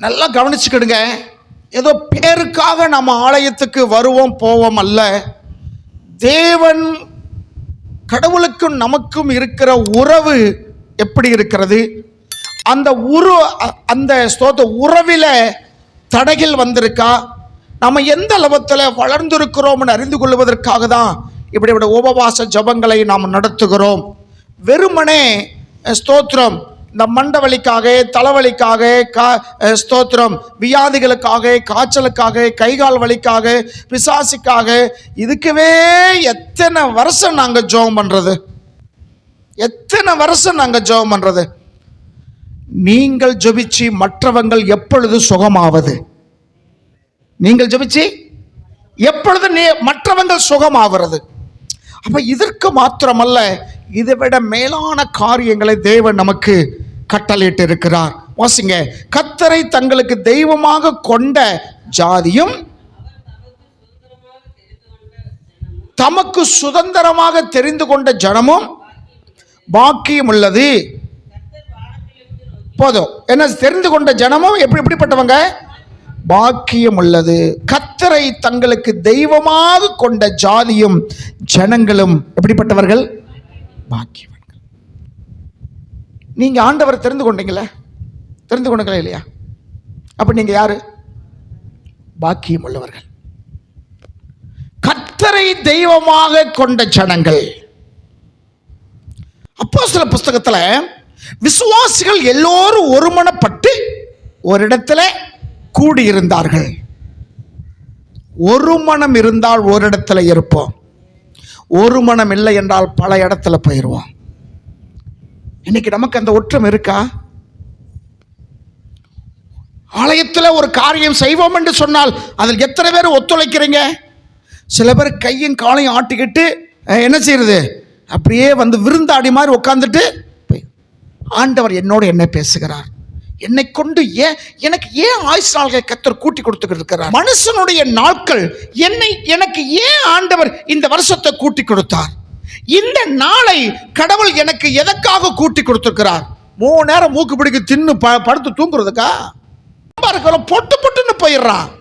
நல்லா கவனிச்சுக்கிடுங்க. ஏதோ பேருக்காக நம்ம ஆலயத்துக்கு வருவோம் போவோம் அல்ல. தேவன் கடவுளுக்கும் நமக்கும் இருக்கிற உறவு எப்படி இருக்கிறது, அந்த உறவில தடைகள் வந்திருக்கா, நம்ம எந்த அளவத்தில் வளர்ந்திருக்கிறோம்னு அறிந்து கொள்வதற்காக தான் இப்படி உபவாச ஜபங்களை நாம் நடத்துகிறோம். வெறுமனே ஸ்தோத்திரம் இந்த மண்டவலிக்காக, தலைவலிக்காக, ஸ்தோத்திரம் வியாதிகளுக்காக, காய்ச்சலுக்காக, கைகால் வலிக்காக, பிசாசுக்காக, இதுக்குவே எத்தனை வருஷம் நாங்கள் ஜெபம் பண்றது, எத்தனை வருஷம் நாங்கள் ஜெபம் பண்றது. நீங்கள் ஜெபிச்சு மற்றவங்கள் எப்பொழுது சுகமாவது? நீங்கள் ஜெபிச்சு எப்பொழுது மற்றவங்கள் சுகமாகிறது? அப்ப இதற்கு மாத்திரமல்ல, இதை விட மேலான காரியங்களை தேவன் நமக்கு கட்டளையிட்டு இருக்கிறார். வாசிங்க, கர்த்தரை தங்களுக்கு தெய்வமாக கொண்ட ஜாதியும் தமக்கு சுதந்திரமாக தெரிந்து கொண்ட ஜனமும் பாக்கியம் உள்ளது. போதும். என்ன தெரிந்து கொண்ட ஜனமும் எப்படிப்பட்டவங்க? பாக்கியம் உள்ளது. கர்த்தரை தங்களுக்கு தெய்வமாக கொண்ட ஜாதியும் ஜனங்களும் எப்படிப்பட்டவர்கள்? பாக்கியவான்கள். நீங்க ஆண்டவர் தெரிந்து கொண்டீங்களா? தெரிந்து கொண்டீங்களா இல்லையா? அப்ப நீங்க யாரு? பாக்கியம் உள்ளவர்கள். கர்த்தரை தெய்வமாக கொண்ட ஜனங்கள். அப்போஸ்தலர் புஸ்தகத்துல விசுவாசிகள் எல்லோரும் ஒருமனப்பட்டு ஒரு இடத்துல கூடியிருந்தார்கள். ஒரு மனம் இருந்தால் ஒரு இடத்துல இருப்போம், ஒரு மனம் இல்லை என்றால் பல இடத்துல போயிடுவோம். இன்னைக்கு நமக்கு அந்த ஒற்றுமை இருக்கா? ஆலயத்தில் ஒரு காரியம் செய்வோம் என்று சொன்னால் அதில் எத்தனை பேர் ஒத்துழைக்கிறீங்க? சில பேர் கையும் காலையும் ஆட்டிக்கிட்டு என்ன செய்யறது, அப்படியே வந்து விருந்தாடி மாதிரி உட்காந்துட்டு, ஆண்டவர் என்னோடு என்ன பேசுகிறார், என்னை கொண்டு எனக்கு ஏன் ஆயுசு நாள்களை கர்த்தர் கூட்டி கொடுத்துக்கிட்டு இருக்கிறார்? மனுஷனுடைய நாட்கள் எனக்கு ஏன் ஆண்டவர் இந்த வருஷத்தை கூட்டி கொடுத்தார்? இந்த நாளை கடவுள் எனக்கு எதற்காக கூட்டி கொடுத்திருக்கிறார்? 3 நேரம் மூக்கு பிடிக்க தின்னு படுத்து தூங்குறதுக்கா? பொட்டு பொட்டுன்னு போயிடுறான்.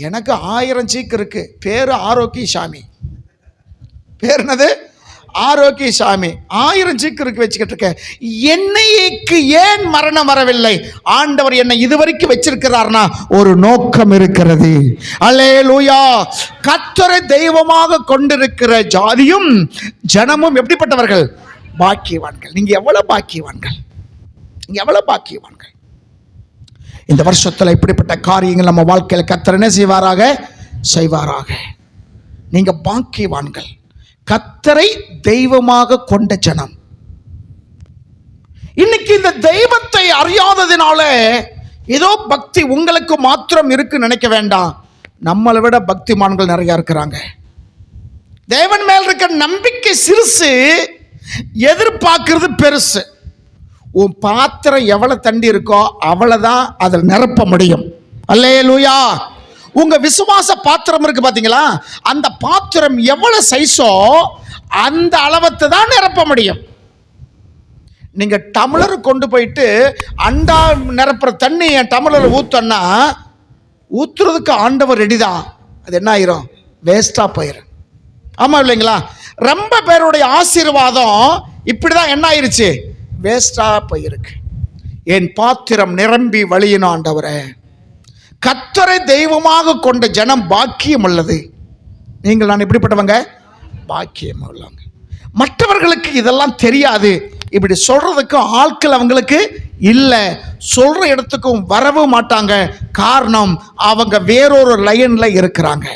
எனக்கு 1000 சீக்கு இருக்கு. பேரு ஆரோக்கிய சாமி. பேர் என்னது? ஆரோக்கிய சாமி. 1000 சீக்கு இருக்கு வச்சுக்கிட்டு இருக்க. என்னைக்கு ஏன் மரணம் வரவில்லை? ஆண்டவர் என்னை இதுவரைக்கும் வச்சிருக்கிறார்னா ஒரு நோக்கம் இருக்கிறது. அல்லேலூயா. கர்த்தரை தெய்வமாக கொண்டிருக்கிற ஜாதியும் ஜனமும் எப்படிப்பட்டவர்கள்? பாக்கியவான்கள். நீங்க எவ்வளவு பாக்கியவான்கள், நீங்க எவ்வளவு பாக்கியவான்கள். இந்த வருஷத்துல இப்படிப்பட்ட காரியங்கள் நம்ம வாழ்க்கையில் கர்த்தர் என்ன செய்வாராக? செய்வாராக. நீங்க பாக்கியவான்கள். கர்த்தரை தெய்வமாக கொண்ட ஜனம். இன்னைக்கு இந்த தெய்வத்தை அறியாததினால ஏதோ பக்தி உங்களுக்கு மாத்திரம் இருக்கு நினைக்க வேண்டாம். நம்மளை விட பக்திமான்கள் நிறைய இருக்கிறாங்க. தேவன் மேல் இருக்க நம்பிக்கை சிறுசு, எதிர்பார்க்கிறது பெருசு. உன் பாத்திரம் எவ்வளவு தண்டி இருக்கோ அவ்வளவுதான் அதில் நிரப்ப முடியும். அல்லேலூயா. உங்க விசுவாச பாத்திரம் இருக்கு பாத்தீங்களா, அந்த பாத்திரம் எவ்வளவு சைஸோ அந்த அளவத்தை தான் நிரப்ப முடியும். நீங்க டம்ளர் கொண்டு போயிட்டு அண்டா நிரப்புற தண்ணி என் டம்ளர் ஊத்தன்னா ஊத்துறதுக்கு ஆண்டவர் ரெடிதான். அது என்ன ஆயிரும்? வேஸ்டா போயிரும். ஆமா இல்லைங்களா? ரொம்ப பேருடைய ஆசீர்வாதம் இப்படிதான் என்ன ஆயிருச்சு? வேஸ்டா போயிருக்கு. என் பாத்திரம் நிரம்பி வழியின ஆண்டவரே. கர்த்தரை தெய்வமாக கொண்ட ஜனம் பாக்கியம் உள்ளது. நீங்கள் நான் எப்படிப்பட்டவங்க? பாக்கியம் உள்ளவங்க. மற்றவர்களுக்கு இதெல்லாம் தெரியாது. இப்படி சொல்றதுக்கு ஆட்கள் அவங்களுக்கு இல்லை, சொல்ற இடத்துக்கும் வரவும் மாட்டாங்க. காரணம், அவங்க வேறொரு லைன்ல இருக்கிறாங்க.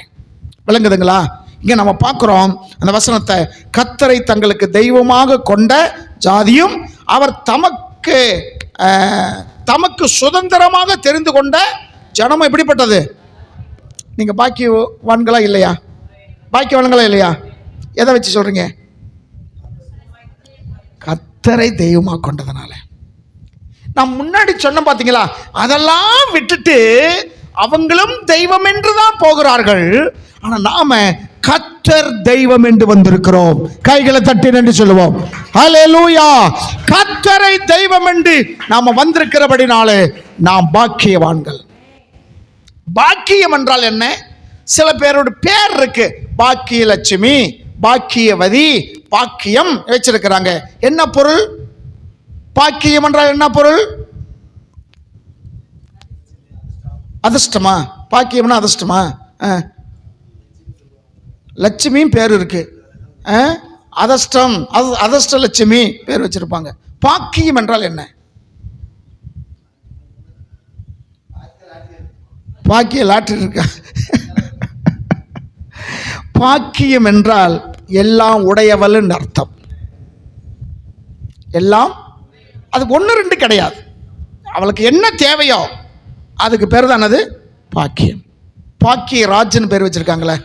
விளங்குதுங்களா? இங்க நம்ம பார்க்கிறோம் அந்த வசனத்தை. கர்த்தரை தங்களுக்கு தெய்வமாக கொண்ட ஜாதியும் அவர் தமக்கு சுதந்திரமாக தெரிந்து கொண்ட ஜனம் எப்படிப்பட்டது? நீங்க பாக்கியவான்களா இல்லையா? பாக்கியவான்களா இல்லையா? எதை வச்சு சொல்றீங்க? கர்த்தரை தெய்வமாக கொண்டதுனால. நான் முன்னாடி சொன்ன பாத்தீங்களா, அதெல்லாம் விட்டுட்டு அவங்களும் தெய்வம் என்றுதான் போகிறார்கள். ஆனா நாம கர்த்தர் தெய்வம் என்று வந்திருக்கிறோம். கைகளை தட்டி நன்றி சொல்லுவோம். ஹல்லேலூயா. கர்த்தரை தெய்வம் என்று நாம வந்திருக்கிறபடினாலே நாம் பாக்கியவான்கள். பாக்கியம் என்றால் என்ன? சில பேரோட பேர் இருக்கு. பாக்கிய லட்சுமி, பாக்கியவதி, பாக்கியம் வச்சிருக்கிறாங்க. என்ன பொருள்? பாக்கியம் என்றால் என்ன பொருள்? அதிர்ஷ்டமா? பாக்கியம்னா அதிர்ஷ்டமா? லட்சுமியும் பேர் இருக்கு. அதிர்ஷ்டம், அதிர்ஷ்ட லட்சுமி பேர் வச்சிருப்பாங்க. பாக்கியம் என்றால் என்ன? பாக்கிய லாட்டரி இருக்கா? பாக்கியம் என்றால் எல்லாம் உடையவள் அர்த்தம். எல்லாம், அதுக்கு ஒன்று ரெண்டு கிடையாது. அவளுக்கு என்ன தேவையோ அதுக்கு பேர் தான் அது பாக்கியம். பாக்கிய ராஜ்னு பேர் வச்சிருக்காங்களே.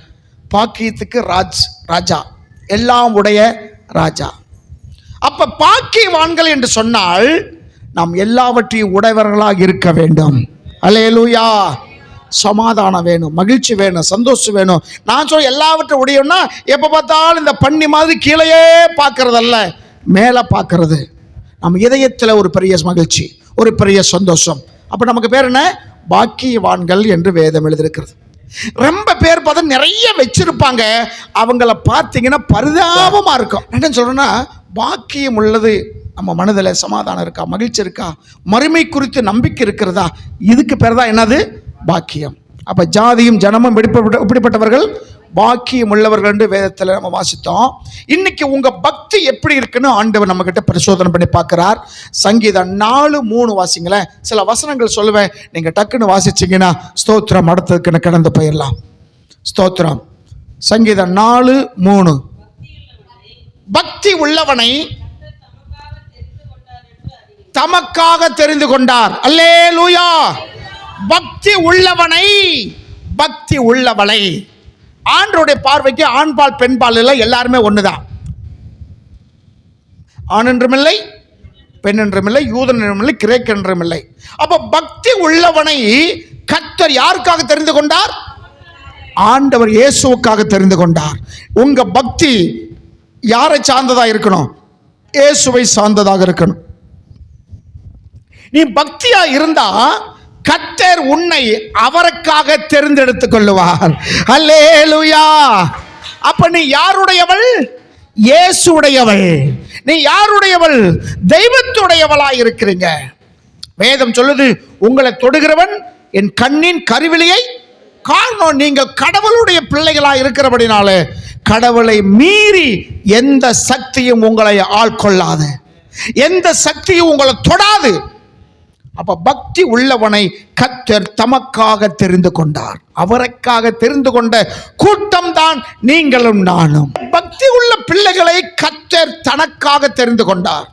பாக்கியத்துக்கு ராஜ், ராஜா, எல்லாம் உடைய ராஜா. அப்ப பாக்கியவான்கள் என்று சொன்னால் நாம் எல்லாவற்றையும் உடையவர்களாக இருக்க வேண்டும். அல்லேலூயா. சமாதானம் வேணும், மகிழ்ச்சி வேணும், சந்தோஷம் வேணும். நான் சொல்ல எல்லாவற்றையும் உடையணும்னா எப்ப பார்த்தாலும் இந்த பண்ணி மாதிரி கீழே பார்க்கறதல்ல, மேலே பார்க்கறது. நம்ம இதயத்தில் ஒரு பெரிய மகிழ்ச்சி, ஒரு பெரிய சந்தோஷம். அப்ப நமக்கு பேர் என்ன? பாக்கியவான்கள் என்று வேதம் எழுதியிருக்கிறது. ரொம்ப பேர் பார்த்தா நிறைய வச்சிருப்பாங்க, அவங்கள பார்த்தீங்கன்னா பரிதாபமா இருக்கும். என்ன சொல்றேன்னா, பாக்கியம் உள்ளது நம்ம மனதில் சமாதானம் இருக்கா, மகிழ்ச்சி இருக்கா, மறுமை குறித்து நம்பிக்கை இருக்கிறதா, இதுக்கு பேர் தான் என்னது? பாக்கியம். அப்ப ஜாதியும் ஜனமும் இப்படிப்பட்டவர்கள் பாக்கியம் உள்ளவர்கள் என்று வேதத்தில் நம்ம வாசித்தோம். இன்னைக்கு உங்க பக்தி எப்படி இருக்குன்னு ஆண்டவர் நம்ம கிட்ட பரிசோதனை பண்ணி பார்க்கிறார். சங்கீதம் 4:3 வாசிங்களேன். சில வசனங்கள் சொல்லுவேன், நீங்க டக்குன்னு வாசிச்சீங்கன்னா ஸ்தோத்திரம் அடுத்ததுக்கு கடந்து போயிடலாம். ஸ்தோத்திரம். சங்கீதம் 4:3. பக்தி உள்ளவனை தமக்காக தெரிந்து கொண்டார். அல்லேலூயா. பக்தி உள்ளவனை, பக்தி உள்ளவளை. ஆண்டவருடைய பார்வைக்கு ஆண்பால் பெண்பால் இல்லை, எல்லாருமே ஒண்ணுதான். ஆண் என்றும் இல்லை, பெண் என்றும் இல்லை, யூதன் என்றும் இல்லை, கிரேக்க என்றும் இல்லை. அப்ப பக்தி உள்ளவனை கர்த்தர் யாருக்காக தெரிந்து கொண்டார்? ஆண்டவர் இயேசுவுக்காக தெரிந்து கொண்டார். உங்க பக்தி யாரை சார்ந்ததா இருக்கணும்? இயேசுவை சார்ந்ததாக இருக்கணும். நீ பக்தியா இருந்தா கர்த்தர் உன்னை அவருக்காக தேர்ந்தெடுத்துக் கொள்ளுவார். அல்லேலூயா. அப்ப நீ யாருடையவள்? இயேசுடையவள். நீ யாருடையவள்? தெய்வத்துடையவளாய் இருக்கிறீங்க. வேதம் சொல்லுது, உங்களை தொடுகிறவன் என் கண்ணின் கருவிழியை காரணம். நீங்க கடவுளுடைய பிள்ளைகளாய் இருக்கிறபடினால கடவுளை மீறி எந்த சக்தியும் உங்களை ஆட்கொள்ளாது, எந்த சக்தியும் உங்களை தொடாது. அப்ப பக்தி உள்ளவனை கர்த்தர் தமக்காக தெரிந்து கொண்டார். அவருக்காக தெரிந்து கொண்ட கூட்டம் தான் நீங்களும் நானும். பக்தி உள்ள பிள்ளைகளை கர்த்தர் தனக்காக தெரிந்து கொண்டார்.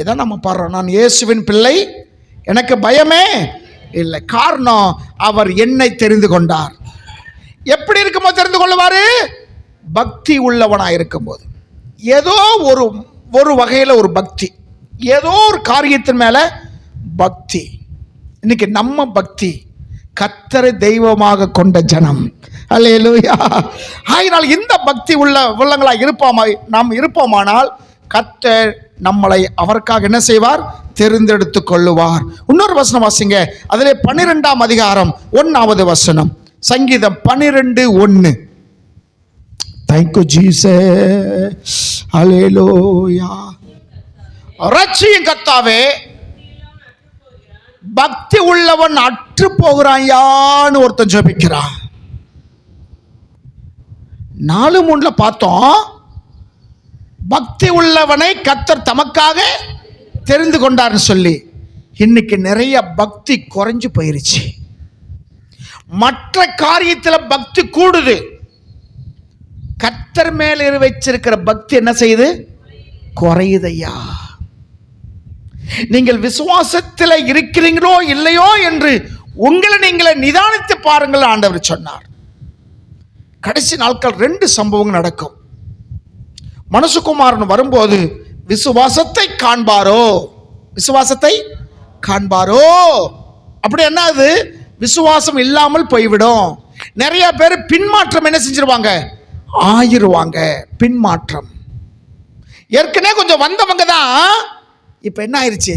இதான் நம்ம பாடுறோம், நான் இயேசுவின் பிள்ளை, எனக்கு பயமே இல்லை. காரணம், அவர் என்னை தெரிந்து கொண்டார். எப்படி இருக்கும்போது தெரிந்து கொள்ளுவாரு? பக்தி உள்ளவனாக இருக்கும்போது. ஏதோ ஒரு வகையில் ஒரு பக்தி, ஏதோ ஒரு காரியத்தின் மேல பக்தி. இன்னைக்கு நம்ம பக்தி கர்த்தரை தெய்வமாக கொண்ட ஜனம். அல்லேலூயா. ஆகையால் இந்த பக்தி உள்ளவங்களா நாம் இருப்போமானால் கர்த்தர் நம்மளை அவருக்காக என்ன செய்வார்? தெரிந்தெடுத்துக் கொள்ளுவார். இன்னொரு வசனம் வாசிங்க. அதிலே 12ஆம் அதிகாரம் 1வது வசனம். சங்கீதம் 12:1. Thank you Jesus. அல்லேலூயா. ரட்சியும் கர்த்தாவே, பக்தி உள்ளவன் அற்று போகிறான் யான்னு ஒருத்தன் ஜெபிக்கிறான். 4:3 பார்த்தோம், பக்தி உள்ளவனை கர்த்தர் தமக்காக தெரிந்து கொண்டார்னு சொல்லி. இன்னைக்கு நிறைய பக்தி குறைஞ்சு போயிருச்சு. மற்ற காரியத்தில் பக்தி கூடுது, கர்த்தர் மேல வச்சிருக்கிற பக்தி என்ன செய்யுது? குறையுதையா. நீங்கள் விசுவாசத்தில் இருக்கிறீங்களோ இல்லையோ என்று உங்களை நீங்களே நிதானித்து பாருங்கள். ஆண்டவர் சொன்னார், கடைசி நாட்கள் 2 சம்பவங்கள் நடக்கும். மனுஷகுமாரன் வரும்போது விசுவாசத்தை காண்பாரோ, விசுவாசத்தை காண்பாரோ. அப்படி என்ன? அது விசுவாசம் இல்லாமல் போய்விடும். நிறைய பேர் பின்மாற்றம் என்ன செஞ்சிருவாங்க, ஆயிருவாங்க. பின்மாற்றம். ஏற்கனவே கொஞ்சம் வந்தவங்க தான் இப்ப என்ன ஆயிருச்சு,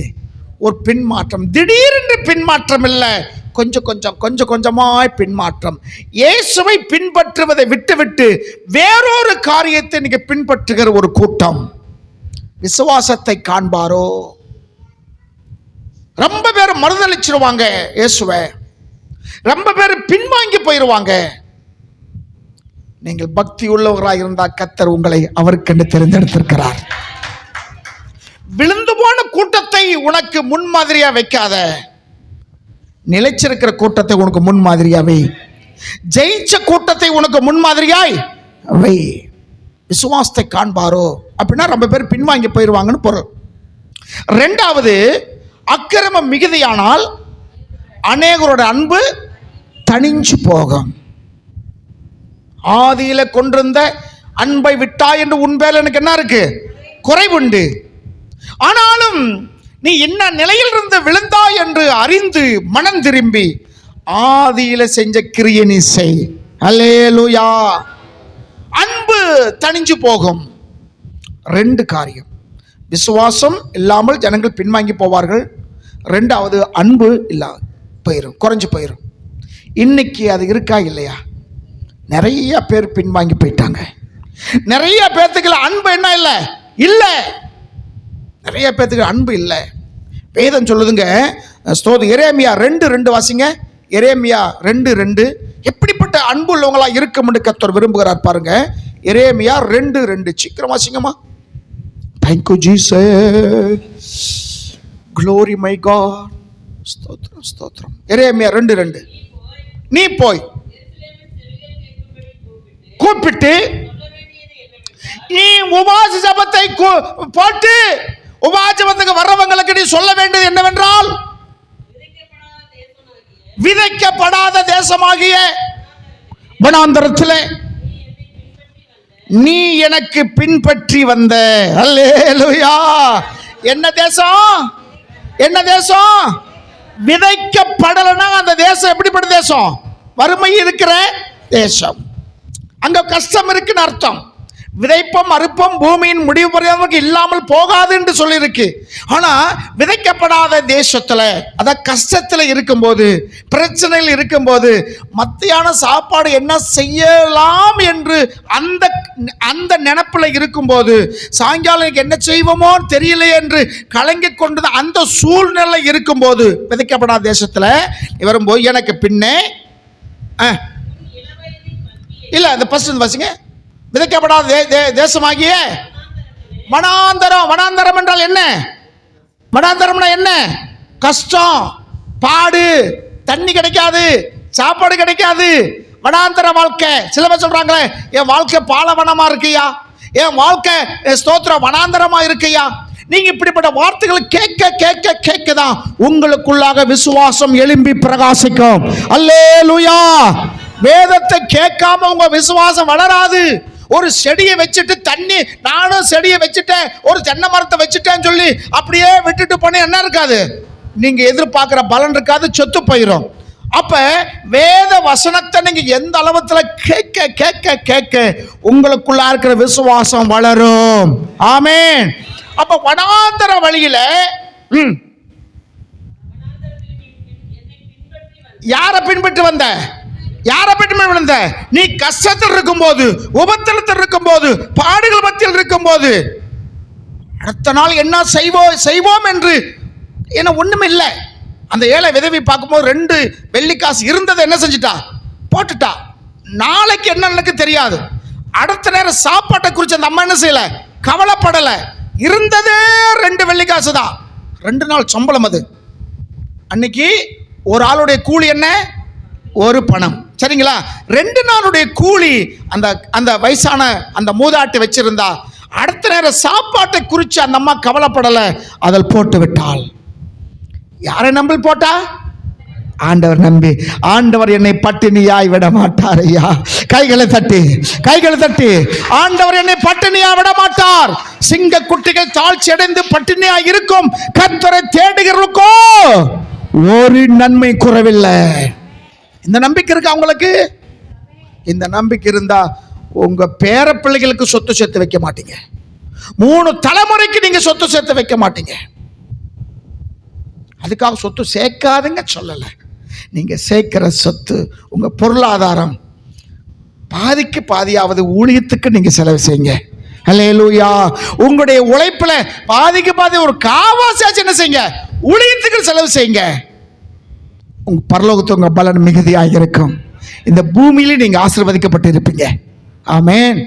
ஒரு பின்மாற்றம். திடீரென்று பின்மாற்றம் இல்லை, கொஞ்சம் கொஞ்சமாய் பின்மாற்றம். இயேசுவை பின்பற்றுவதை விட்டுவிட்டு வேறொரு காரியத்தை நீங்க பின்பற்றுகிற ஒரு கூட்டம் விசுவாசத்தை காண்பாரோ? ரொம்ப பேர் மறுதளிச்சிருவாங்க இயேசுவை, ரொம்ப பேர் பின்வாங்கி போயிருவாங்க. நீங்கள் பக்தி உள்ளவராக இருந்தால் கர்த்தர் உங்களை அவருக்கென்று தேர்ந்தெடுத்திருக்கிறார். விழுந்து போன கூட்டத்தை உனக்கு முன்மாதிரியா வைக்காத, நிலைச்சிருக்கிற கூட்டத்தை உனக்கு முன்மாதிரியா வை. ஜெயிச்ச கூட்டத்தை உனக்கு முன்மாதிரியாய் வை. விசுவாசத்தை காண்பாரோ அப்படின்னா ரொம்ப பேர் பின்வாங்கி போயிருவாங்கன்னு பொருள். ரெண்டாவது, அக்கிரமம் மிகுதியானால் அநேகரோட அன்பு தணிஞ்சு போகும். ஆதியில கொண்டிருந்த அன்பை விட்டா என்று உன் பேர் எனக்கு என்ன இருக்கு, குறைவுண்டு. ஆனாலும் நீ என்ன நிலையில் இருந்து விழுந்தாய் என்று அறிந்து மனம் திரும்பி ஆதியில செஞ்ச கிரியை நீ செய். அல்லேலூயா. அன்பு தணிஞ்சு போகும். ரெண்டு காரியம், விசுவாசம் இல்லாமல் ஜனங்கள் பின்வாங்கி போவார்கள். ரெண்டாவது, அன்பு இல்லாத போயிடும், குறைஞ்சு போயிடும். இன்னைக்கு அது இருக்கா இல்லையா? நிறைய பேர் பின்வாங்கி போயிட்டாங்க. நிறைய பேர்த்துக்கு அன்பு என்ன இல்லை, இல்லை. நிறைய பேர்த்துக்கு அன்பு இல்லை. வேதம் சொல்லுதுங்க, எரேமியா 2:2 வாசிங்க. எரேமியா 2:2. எப்படிப்பட்ட அன்பு உள்ளவங்களா இருக்கும் என்று கர்த்தர் விரும்புகிறார் பாருங்க. எரேமியா 2:2 சீக்கிரம் வாசிங்கம்மா. Thank you Jesus. Glory my God. ஸ்தோத்திரம் ஸ்தோத்திரம். எரேமியா 2:2. நீ போய் கூப்பிட்டு நீ உபவாச ஜெபத்தை போட்டு உபவாச ஜெபத்துக்கு வர்றவங்களுக்கு நீ சொல்ல வேண்டியது என்னவென்றால், விதைக்கப்படாத தேசமாகிய வனாந்தரத்திலே நீ எனக்கு பின்பற்றி வந்த. அல்லேலூயா. என்ன தேசம், என்ன தேசம்? விதைக்கப்படலைன்னா அந்த தேசம் எப்படிப்பட்ட தேசம்? வறுமை இருக்கிற தேசம். அங்க கஷ்டம் இருக்குன்னு அர்த்தம். விதைப்பம் அறுப்பம் பூமியின் முடிவு பரியந்தம் இல்லாமல் போகாது என்று சொல்லியிருக்கு. ஆனா விதைக்கப்படாத தேசத்துல, அத கஷ்டத்துல இருக்கும்போது, பிரச்சனையில் இருக்கும்போது, மத்தியான சாப்பாடு என்ன செய்யலாம் என்று அந்த அந்த நினைப்புல இருக்கும்போது, சாயங்காலம் என்ன செய்வோமோ தெரியல என்று கலங்கி கொண்டு அந்த சூழ்நிலை இருக்கும்போது, விதைக்கப்படாத தேசத்துல வரும்போது எனக்கு பின்னே இல்ல இந்த ஃபர்ஸ்ட் வாசிங்க. விதைக்கப்படாத தேசமாகிய வனாந்தரம். வனாந்தரம் என்றால் என்ன? வனாந்தரம்னா என்ன? கஷ்டம், பாடு, தண்ணி கிடைக்காது, சாப்பாடு கிடைக்காது, வனாந்தர வாழ்க்கை. சில பேர் சொல்றாங்களே, என் வாழ்க்கை பாலவனமா இருக்கையா, என் வாழ்க்கை ஸ்தோத்திரம் வனாந்தரமா இருக்கையா. நீங்க இப்படிப்பட்ட வார்த்தைகள் கேட்க கேட்க கேட்கதான் உங்களுக்குள்ளாக விசுவாசம் எழும்பி பிரகாசிக்கும். அல்லேலூயா. வேதத்தை கேட்காம உங்க விசுவாசம் வளராது. ஒரு செடியை வச்சுட்டு தண்ணி, நானும் செடியை வச்சுட்டேன், ஒரு தென்னை மரத்தை வச்சுட்டேன்னு சொல்லி அப்படியே விட்டுட்டு போன என்ன இருக்காது, நீங்க எதிர்பார்க்கிற பலன் இருக்காது, சொத்து போயிடும். அப்ப வேத வசனத்தை நீங்க எந்த அளவுல கேட்க கேட்க கேட்க உங்களுக்குள்ள இருக்கிற விசுவாசம் வளரும். ஆமென். அப்ப வனாந்தர வழியில யாரை பின்பற்றி வந்த? யாரை பற்றி விழுந்த? நீ கஷ்டத்தில் இருக்கும்போது, உபத்திரத்தில் இருக்கும்போது, பாடுகள் மத்தியில் இருக்கும்போது, அடுத்த நாள் என்ன செய்வோம் என்று என்ன ஒண்ணுமே இல்லை. அந்த ஏழை விதவி பார்க்கும்போது 2 வெள்ளிக்காசு இருந்ததை என்ன செஞ்சிட்டா, போட்டுட்டா. நாளைக்கு என்ன எனக்கு தெரியாது. அடுத்த நேரம் சாப்பாட்டை குறித்து அந்த அம்மா என்ன செய்யல, கவலைப்படல. இருந்ததே 2 வெள்ளிக்காசு தான், 2 நாள் சம்பளம். அது அன்னைக்கு ஒரு ஆளுடைய கூலி என்ன, ஒரு பணம். சரிங்களா? 2 நாளுடைய கூலி அந்த அந்த வயசான அந்த மூதாட்டி வச்சிருந்தா. அடுத்த நேரம் சாப்பாட்டை குறித்து அந்த அம்மா கவலைப்படல, அதில் போட்டு விட்டாள். யாரை நம்பி போட்டா? ஆண்டவர் நம்பி. ஆண்டவர் என்னை பட்டினியாய் விட மாட்டார். ஐயா, கைகளை தட்டி, கைகளை தட்டி. ஆண்டவர் என்னை பட்டினியாய் விட மாட்டார். சிங்க குட்டிகள் தாழ்ச்சி அடைந்து பட்டினியாய் இருக்கும். கர்த்தரை தேடுகிறவர்களுக்கோ ஒரு நன்மை குறைவில்லை. இந்த நம்பிக்கை இருக்கு அவங்களுக்கு. இந்த நம்பிக்கை இருந்தா உங்க பேர பிள்ளைகளுக்கு சொத்து சேர்த்து வைக்க மாட்டீங்க. 3 தலைமுறைக்கு நீங்க சொத்து சேர்த்து வைக்க மாட்டீங்க. அதுக்காக சொத்து சேர்க்காதுங்க சொல்லல. நீங்க சேர்க்கிற சொத்து உங்க பொருளாதாரம் பாதிக்கு பாதியாவது ஊழியத்துக்கு நீங்க செலவு செய்யுங்க. அல்லேலூயா. உங்களுடைய உழைப்புல பாதிக்கு பாதி ஒரு காவாசாச்சு என்ன செய்யுங்க, ஊழியத்துக்கு செலவு செய்யுங்க. உங்க பரலோகத்து உங்க பலன் மிகுதியாக இருக்கும். இந்த பூமியில நீங்க ஆசீர்வதிக்கப்பட்டு இருப்பீங்க. ஆமென்.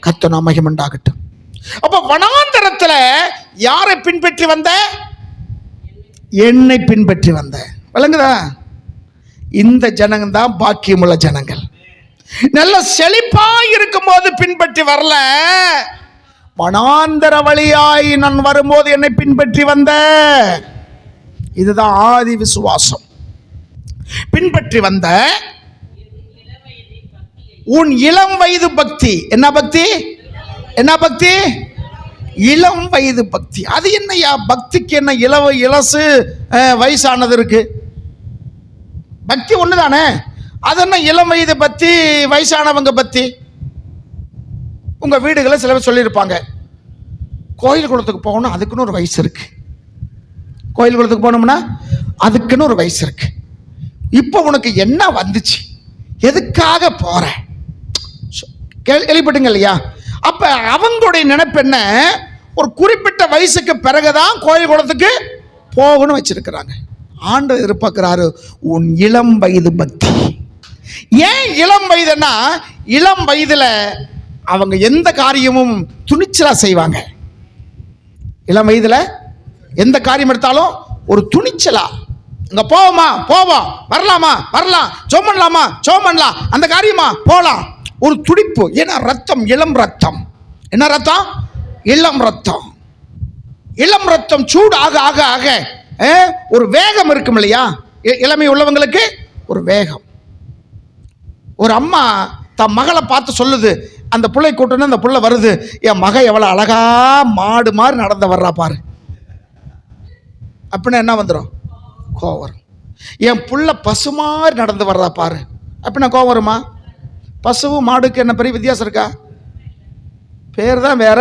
கர்த்தர் நாம மகிமை உண்டாகட்டும். அப்ப வனாந்தரத்துல யாரை பின்பற்றி வந்த? என்னை பின்பற்றி வந்த. விளங்குதா? இந்த ஜனங்க தான் பாக்கியமுள்ள ஜனங்கள். நல்ல செழிப்பா இருக்கும் போது பின்பற்றி வரல, வனாந்தர வழியாய் நான் வரும்போது என்னை பின்பற்றி வந்த. இதுதான் ஆதி விசுவாசம். பின்பற்றி வந்த உன் இளம் வயது பக்தி. என்ன பக்தி? என்ன பக்தி? இளம் வயது பக்தி. அது என்னையா பக்திக்கு என்ன இளசு வயசானது இருக்கு? பக்தி ஒண்ணுதானே. அது என்ன இளம் வயது பக்தி, வயசானவங்க பக்தி? உங்க வீடுகளை சில பேர் சொல்லியிருப்பாங்க, கோயில் குளத்துக்கு போகணும் அதுக்குன்னு ஒரு வயசு இருக்கு. கோயில் குளத்துக்கு போனோம்னா அதுக்குன்னு ஒரு வயசு இருக்கு. இப்போ உனக்கு என்ன வந்துச்சு, எதுக்காக போற? கேள்விப்பட்டீங்க இல்லையா? அப்ப அவங்களுடைய நினைப்பு என்ன, ஒரு குறிப்பிட்ட வயசுக்கு பிறகுதான் கோயில் குளத்துக்கு போகணும் வச்சிருக்கிறாங்க. ஆண்டவர் எதிர்பார்க்கிறாரு உன் இளம் வயது பக்தி. ஏன் இளம் வயதுன்னா, இளம் வயதுல அவங்க எந்த காரியமும் துணிச்சலா செய்வாங்க. இளம் வயதுல எந்த காரியம் எடுத்தாலும் ஒரு துணிச்சலா, இங்க போவோமா போவோம், வரலாமா வரலாம், ஜெபம் பண்ணலாமா ஜெபம் பண்ணலாம், அந்த காரியமா போலாம், ஒரு துடிப்பு. ஏன்னா ரத்தம் இளம் ரத்தம். என்ன ரத்தம்? இளம் ரத்தம். இளம் ரத்தம் சூடு ஆக ஆக ஆக ஒரு வேகம் இருக்கும் இல்லையா? இளமை உள்ளவங்களுக்கு ஒரு வேகம். ஒரு அம்மா தன் மகளை பார்த்து சொல்லுது, அந்த பிள்ளை கூட்டணும், அந்த பிள்ளை வருது, என் மக எவ்வளவு அழகா மாடு மாதிரி நடந்து வர்றா பாரு. அப்படின்னா என்ன வந்துடும்? கோவம் வரும். என் புள்ள பசு மாதிரி நடந்து வர்றா பாரு அப்படின்னா கோவம் வருமா? பசுவும் மாடுக்கு என்ன பெரிய வித்தியாசம் இருக்கா? பேர் தான் வேற,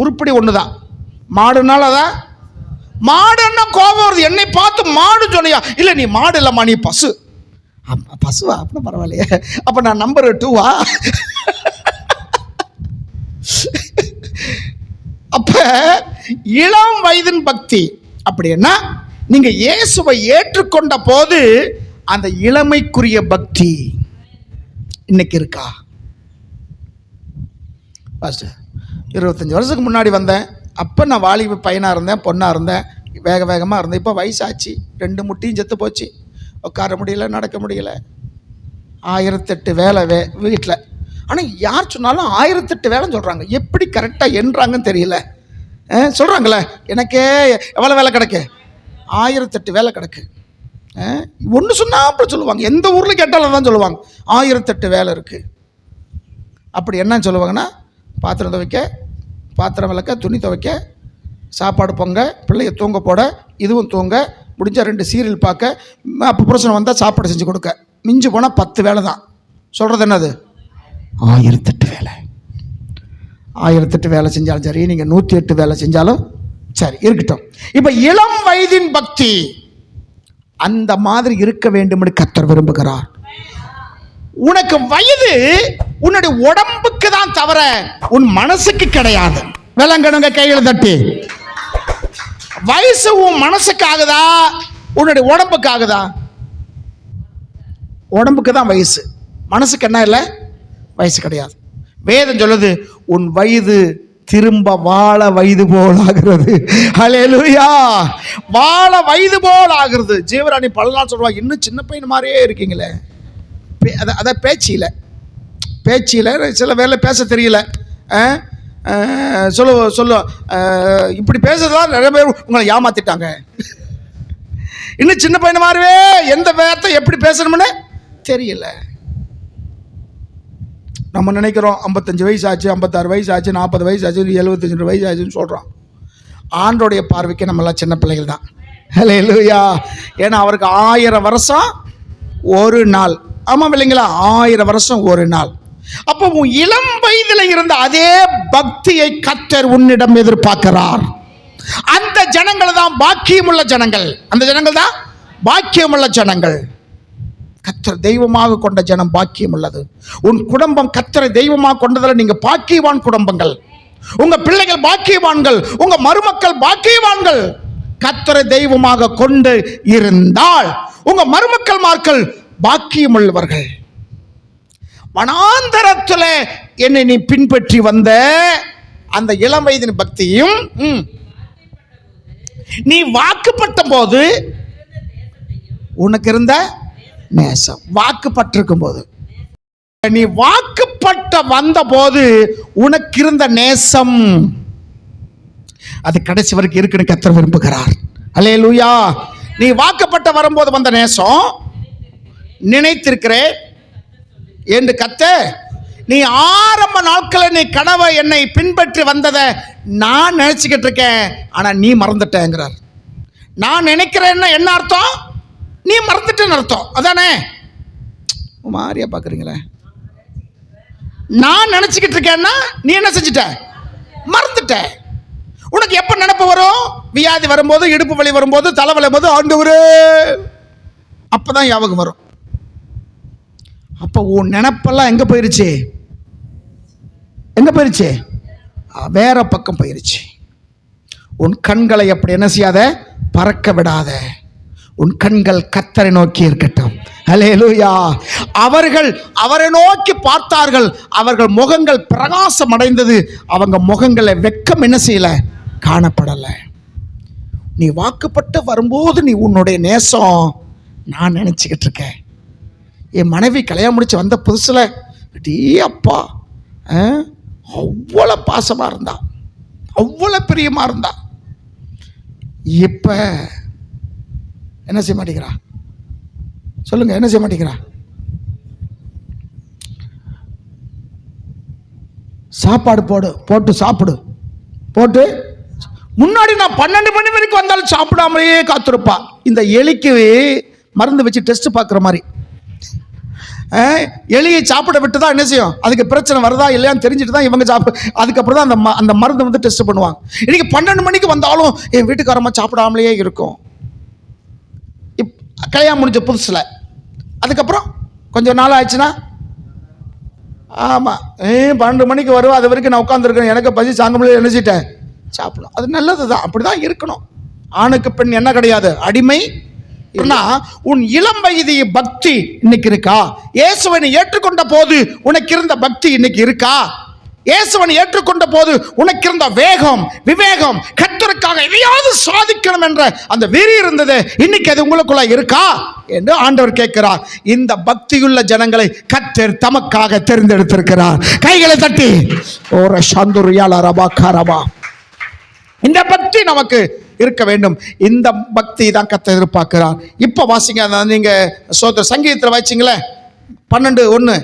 உருப்படி ஒண்ணுதான். மாடுனால அதான் மாடுன்னா கோபம் வருது. என்னை பார்த்து மாடு சொன்னியா? இல்ல நீ மாடு இல்லம்மா, நீ பசு. பசுவா? அப்படின்னா பரவாயில்லையே, அப்ப நான் நம்பர் 2வா? அப்ப இளம் வயதின் பக்தி அப்படின்னா, நீங்க இயேசுவை ஏற்றுக்கொண்ட போது அந்த இளமைக்குரிய பக்தி இன்னைக்கு இருக்கா? 25 வருஷத்துக்கு முன்னாடி வந்தேன், அப்போ நான் வாலிப பையனாக இருந்தேன், பொண்ணாக இருந்தேன், வேக வேகமாக இருந்தேன். இப்போ வயசாச்சு, 2 முட்டியும் செத்து போச்சு, உட்கார முடியல, நடக்க முடியல, 1008 வேலை வீட்டில். ஆனால் யார் சொன்னாலும் 1008 வேலைன்னு சொல்கிறாங்க. எப்படி கரெக்டாக என்றாங்கன்னு தெரியல. சொல்கிறாங்களே, எனக்கே எவ்வளோ வேலை கிடக்கு? 1008 வேலை கிடக்கு. ஒன்று சொன்னால் அப்புறம் சொல்லுவாங்க, எந்த ஊரில் கேட்டாலும் தான் சொல்லுவாங்க 1008 வேலை இருக்குது. அப்படி என்ன சொல்லுவாங்கன்னா, பாத்திரம் துவைக்க, பாத்திரம் விளக்க, துணி துவைக்க, சாப்பாடு பொங்க, பிள்ளைய தூங்க போட, இதுவும் தூங்க, முடிஞ்ச 2 சீரியல் பார்க்க, அப்போ புருஷன் வந்தால் சாப்பாடு செஞ்சு கொடுக்க, மிஞ்சு போனால் 10 வேலை தான். சொல்கிறது என்னது? 1008 வேலை. 1008 வேலை செஞ்சாலும் சரி, நீங்கள் 108 வேலை செஞ்சாலும் சரி, இருக்கட்டும். இப்போ இளம் வயதின் பக்தி அந்த மாதிரி இருக்க வேண்டும் என்று கர்த்தர் விரும்புகிறார். உனக்கு வயது உன்னுடைய உடம்புக்கு தான் தவிர உன் மனசுக்கு கிடையாது. விளங்கணுங்க, கையில் தட்டி. வயசு உன் மனசுக்கு ஆகுதா, உன்னுடைய உடம்புக்கு ஆகுதா? உடம்புக்கு தான் வயசு, மனசுக்கு என்ன இல்லை, வயசு கிடையாது. வேதம் சொல்லுது, உன் வயது திரும்ப வாழ வயது போல் ஆகிறது. ஹல்லேலூயா. வாழ வயது போல் ஆகிறது. ஜீவராணி பல நாள் சொல்லுவாங்க, இன்னும் சின்ன பையன் மாதிரியே இருக்கீங்களே. அதான் பேச்சில் சில வேலை பேச தெரியல. சொல்ல இப்படி பேசுறதுதான் நிறைய பேர் உங்களை ஏமாத்திட்டாங்க. இன்னும் சின்ன பையன் மாதிரியே எந்த வேகத்தை எப்படி பேசணும்னு தெரியல. நம்ம நினைக்கிறோம் 55 வயசு ஆச்சு, 56 வயசு ஆச்சு, 40 வயசு ஆச்சு, 75 வயசு ஆச்சுன்னு சொல்கிறோம். ஆண்டோடைய பார்வைக்கு நம்மளாம் சின்ன பிள்ளைகள் தான். ஹல்லேலூயா. ஏன்னா அவருக்கு 1000 வருஷம் ஒரு நாள். ஆமாம் இல்லைங்களா? 1000 வருஷம் ஒரு நாள். அப்போ உன் இளம் வயதில் இருந்த அதே பக்தியை கர்த்தர் உன்னிடம் எதிர்பார்க்கிறார். அந்த ஜனங்கள் தான் பாக்கியமுள்ள ஜனங்கள். அந்த ஜனங்கள் தான் பாக்கியமுள்ள ஜனங்கள். கர்த்தர் தெய்வமாக கொண்ட ஜனம் பாக்கியம் உள்ளது. உன் குடும்பம் கர்த்தரை தெய்வமாக கொண்டதில் நீங்க பாக்கியவான் குடும்பங்கள். உங்க பிள்ளைகள் பாக்கியவான்கள், உங்க மருமக்கள் பாக்கியவான்கள். கர்த்தரை தெய்வமாக கொண்டு இருந்தால் உங்க மருமக்கள் மார்கள் பாக்கியம் உள்ளவர்கள். வனாந்தரத்துல என்னை நீ பின்பற்றி வந்த அந்த இளம் வயதின் பக்தியும், நீ வாக்குப்பட்ட போது உனக்கு இருந்த நேசம், வாக்குப்பட்டிருக்கும் போது, நீ வாக்குப்பட்ட வந்த போது உனக்கு இருந்த நேசம், அது கடைசி வரைக்கும் இருக்குன்னு கர்த்தர் விரும்புகிறார். அல்லேலூயா. நீ வாக்குப்பட்ட வரும்போது வந்த நேசம் நினைத்திருக்கிறேன் என்று கர்த்தர், நீ ஆரம்ப நாட்களில் நீ கனவை என்னை பின்பற்றி வந்ததை நான் நினைச்சுக்கிட்டு இருக்கேன், ஆனா நீ மறந்துட்டேங்கிறார். நான் நினைக்கிறேன்னா என்ன அர்த்தம்? நீ மறந்துட்டேன்னு அர்த்தம். அதானே? மாரியா பாக்குறீங்களே. நான் நினைச்சுக்கிட்டு இருக்கேன்னா நீ என்ன செஞ்சுட்ட? மறந்துட்ட. உனக்கு எப்ப நினைப்பு வரும்? வியாதி வரும்போது, இடுப்பு வலி வரும்போது, தலைவலி வரும்போது, ஆண்டவரே, அப்பதான் ஞாபகம் வரும். அப்ப உன் நினைப்பெல்லாம் எங்க போயிருச்சு? எங்க போயிருச்சு? வேற பக்கம் போயிருச்சு. உன் கண்களை அப்படி என்ன செய்யாத? பறக்க விடாத. உன் கண்கள் கர்த்தரை நோக்கி இருக்கட்டும். அல்லேலூயா. அவர்கள் அவரை நோக்கி பார்த்தார்கள், அவர்கள் முகங்கள் பிரகாசம் அடைந்தது. அவங்க முகங்களை வெட்கம் என்ன செய்யல? காணப்படல. நீ வாக்குப்பட்டு வரும்போது நீ உன்னுடைய நேசம் நான் நினைச்சுக்கிட்டு இருக்கேன். என் மனைவி கல்யாணம் முடிச்சு வந்த புதுசுல அப்பா அவ்வளோ பாசமா இருந்தா, அவ்வளோ பிரியமா இருந்தா. இப்ப என்ன செய்ய மாட்டேங்கிறா? சொல்லுங்க, என்ன செய்ய மாட்டேங்கிறா? சாப்பாடு போட்டு சாப்பிடு போட்டு, முன்னாடி நான் 12 மணி வரைக்கும் வந்தாலும் சாப்பிடாமலேயே காத்திருப்பா. இந்த எலிக்கு மருந்து வச்சு டெஸ்ட் பார்க்குற மாதிரி. எலியை சாப்பிட விட்டு தான் என்ன செய்யும், அதுக்கு பிரச்சனை வருதா இல்லையான்னு தெரிஞ்சுட்டு தான் இவங்க அதுக்கப்புறம் தான் அந்த மருந்து வந்து டெஸ்ட் பண்ணுவாங்க. இன்னைக்கு 12 மணிக்கு வந்தாலும் என் வீட்டுக்காரம்மா சாப்பிடாமலேயே இருக்கும். கல்யாணம் முடிஞ்ச புதுசில். அதுக்கப்புறம் கொஞ்சம் நாள் ஆயிடுச்சுன்னா, ஆமாம் 12 மணிக்கு வருவா, அது வரைக்கும் நான் உட்காந்துருக்கேன், எனக்கு பசி சாங்க முடியல, நினைச்சிட்டேன் சாப்பிடும். அது நல்லது தான், அப்படிதான் இருக்கணும். ஆணுக்கு பெண் என்ன கிடையாது, அடிமை. உன் இளம் வயது பக்தி இன்னைக்கு இருக்கா? இயேசுவை ஏற்றுக்கொண்ட போது உனக்கு இருந்த பக்தி இன்னைக்கு இருக்கா? இயேசுவை ஏற்றுக்கொண்ட போது உனக்கு இருந்த வேகம், விவேகம், கர்த்தருக்காக எதையாவது சாதிக்கணும் என்ற அந்த வெறி இருந்தது, இன்னைக்கு அது உங்களுக்குள்ள இருக்கா என்று ஆண்டவர் கேட்கிறார். இந்த பக்தியுள்ள ஜனங்களை கர்த்தர் தமக்காக தேர்ந்தெடுத்திருக்கிறார். கைகளை தட்டி ஓர சந்துரியால ரபா கரபா. இந்த பக்தி நமக்கு இருக்க வேண்டும். இந்த பக்தி தான் கர்த்தர் எதிர்பார்க்கிறார். இப்ப வாசிங்க, நீங்க சங்கீதத்தில் வாசிங்களே 12:1,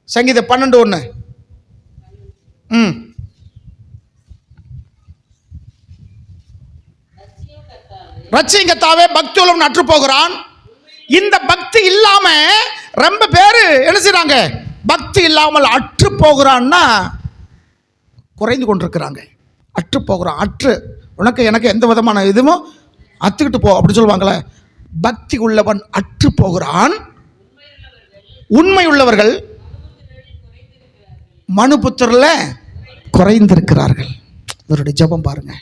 சங்கீதம் 12:1. ரட்சியும் கர்த்தாவே, பக்தி உள்ளவன் அற்று போகிறான். இந்த பக்தி இல்லாம ரொம்ப பேரு என்ன செய்றாங்க? பக்தி இல்லாமல் அற்று போகிறான்னா குறைந்து கொண்டிருக்கிறாங்க. அற்று போகிறான். அற்று, உனக்கு எனக்கு எந்த விதமான இதுவும் அத்துக்கிட்டு போ அப்படி சொல்லுவாங்களே. பக்தி உள்ளவன் அற்று போகிறான். உண்மை உள்ளவர்கள் மனுபுத்திரல குறைந்திருக்கிறார்கள். இவருடைய ஜெபம் பாருங்க.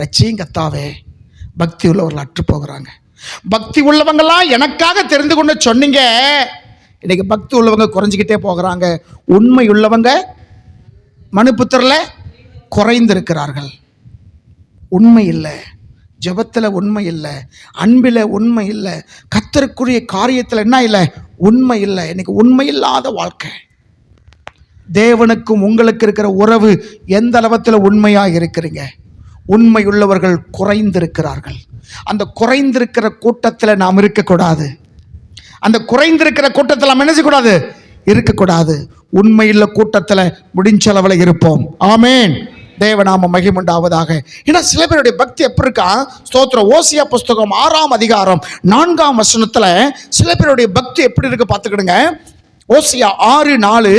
ரட்சியும் கர்த்தாவே, பக்தி உள்ளவர்கள் அற்று போகிறாங்க. பக்தி உள்ளவங்களாம் எனக்காக தெரிந்து கொண்டு சொன்னீங்க, இன்னைக்கு பக்தி உள்ளவங்க குறைஞ்சிக்கிட்டே போகிறாங்க. உண்மை உள்ளவங்க மனுபுத்திரல குறைந்திருக்கிறார்கள். உண்மை இல்லை, ஜெபத்தில் உண்மை இல்லை, அன்பில் உண்மை இல்லை, கர்த்தருக்குரிய காரியத்தில் என்ன இல்லை? உண்மை இல்லை. இன்னைக்கு உண்மை இல்லாத வாழ்க்கை. தேவனுக்கும் உங்களுக்கு இருக்கிற உறவு எந்த அளவத்தில் உண்மையாக இருக்கிறீங்க? உண்மை உள்ளவர்கள் குறைந்திருக்கிறார்கள். அந்த குறைந்திருக்கிற கூட்டத்தில் நாம் இருக்கக்கூடாது. அந்த குறைந்திருக்கிற கூட்டத்தில் நாம் என்ன செய்யக்கூடாது? இருக்கக்கூடாது. உண்மையுள்ள கூட்டத்தில் முடிஞ்ச அளவில் இருப்போம். ஆமேன். தேவநாம மகிமுண்டாவதாக. ஏன்னா சில பேருடைய பக்தி எப்படி இருக்கா? ஸ்தோத்திரம். ஓசியா புஸ்தகம் 6ஆம் அதிகாரம் 4ஆம் வசனத்துல சில பேருடைய பக்தி எப்படி இருக்கு பார்த்துக்கிடுங்க. ஓசியா 6:4,